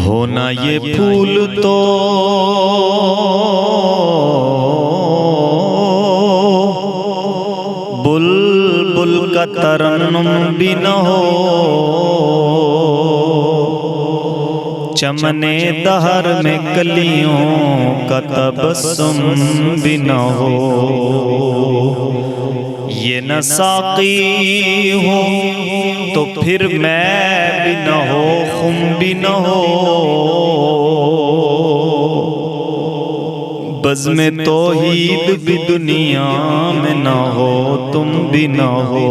ہونا یہ پھول تو بلبل کا ترنم بھی نہ ہو، چمنے دہر میں کلیوں کا تبسم بھی نہ ہو، یہ نہ ساقی ہو تو پھر میں بھی نہ ہو، خم بھی نہ ہو، بزم توحید بھی دنیا میں نہ ہو، تم بھی نہ ہو،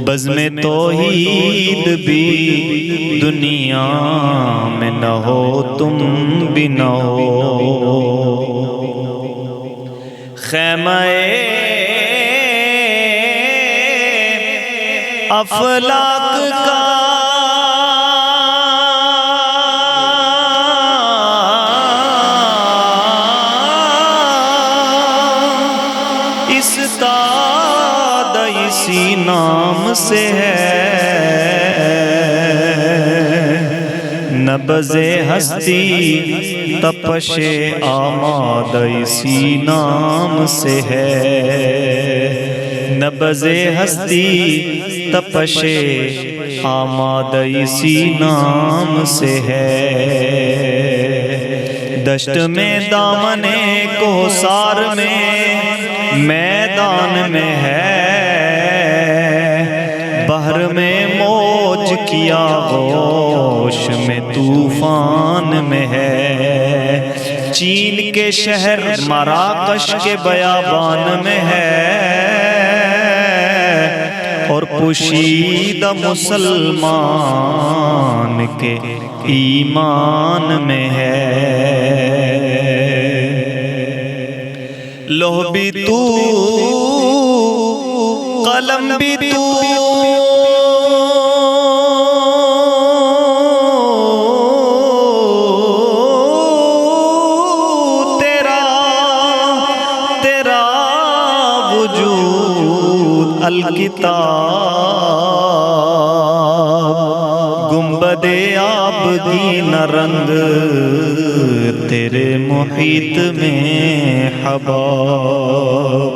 بزم توحید بھی دنیا میں نہ ہو، تم بھی نہ ہو۔ خیمہ افلاک کا استاد اسی نام سے ہے، نبض ہستی تپش آماد اسی نام سے ہے، نبض ہستی تپش آماد اسی نام سے ہے، دشت میں دامن کوثر میں میدان میں ہے، بحر میں موج کیا ہوش میں طوفان میں ہے، چین کے شہر مراکش کے بیابان میں ہے، اور پوشیدہ مسلمان کے ایمان میں ہے، لوح بھی تو قلم بھی تو تیرا وجود الکتاب، گنبد آبگین رنگ تیرے محیط میں حباب،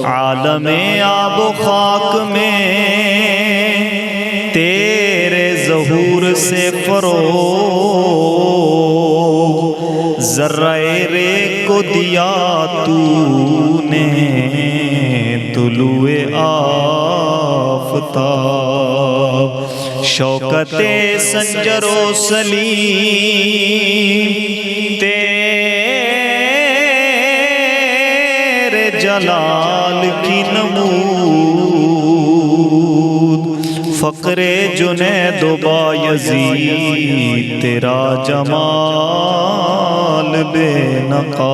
عالم آب و خاک میں تیرے ظہور سے فروغ، ذرہ رے کو دیا تو نے طلوع آفتاب، شوکت سنجر و سلیم تیرے جلال کی نمود، فقر جنید و بایزید تیرا جمال بے نقاب،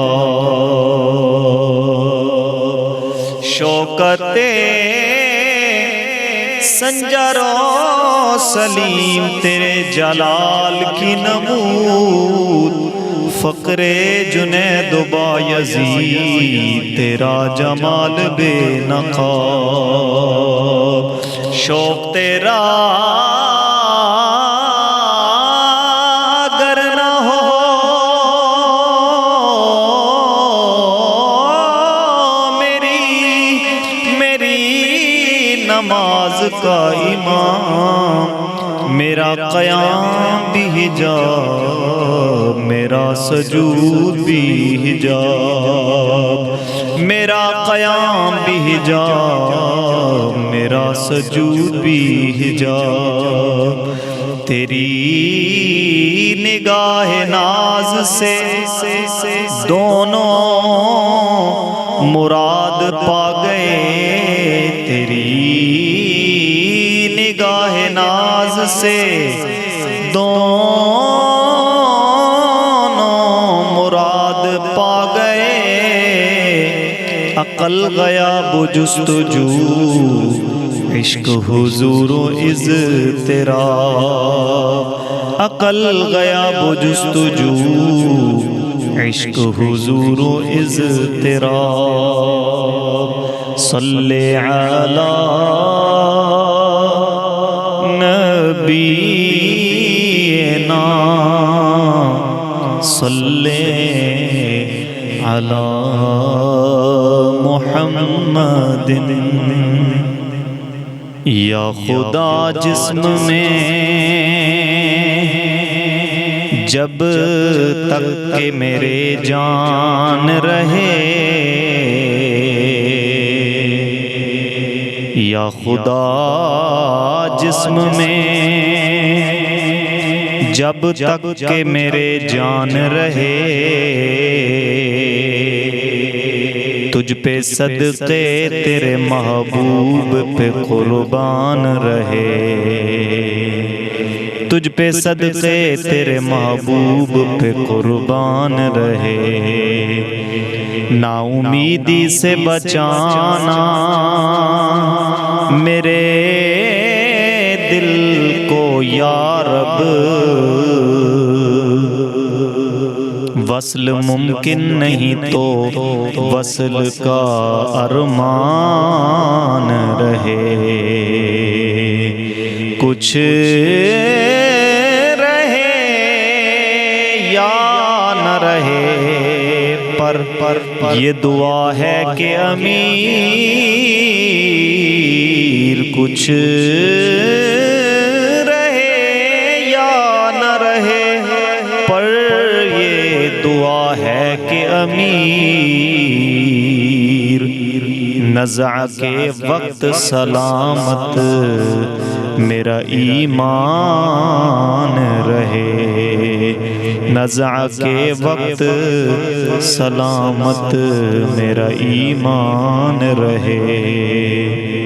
شوکت سنجر و سلیم تیرے جلال کی نمود، فقر جنید و بایزید تیرا جمال بے نقاب، شوق تیرا اگر نہ ہو میری نماز کا امام، میرا قیام بھی حجاب، میرا سجود بھی حجاب، میرا قیام بھی حجاب، میرا سجود بھی حجاب، تیری نگاہ ناز سے دونوں مراد پا گئے، تیری نگاہ ناز سے دونوں مراد پا گئے، عقل غیاب و جستجو عشق حضور و اضطراب، عقل غیاب و جستجو عشق حضور و اضطراب، صلی علی نبی نا صلی علی محمد یا خدا جسم میں جب تک کہ میرے جان رہے، یا خدا جسم میں جب تک کہ میرے جان رہے، تجھ پہ صدقے تیرے محبوب پہ قربان رہے، تجھ پہ صدقے تیرے محبوب پہ قربان رہے، نا امیدی سے بچانا میرے دل کو یا رب، وصل ممکن نہیں تو وصل کا ارمان رہے، کچھ رہے یا نہ رہے، پر یہ دعا ہے کہ امیر کچھ رہے یا نہ رہے، پر یہ دعا ہے کہ امیر نزع کے وقت سلامت میرا ایمان رہے، نزع کے وقت سلامت میرا ایمان رہے۔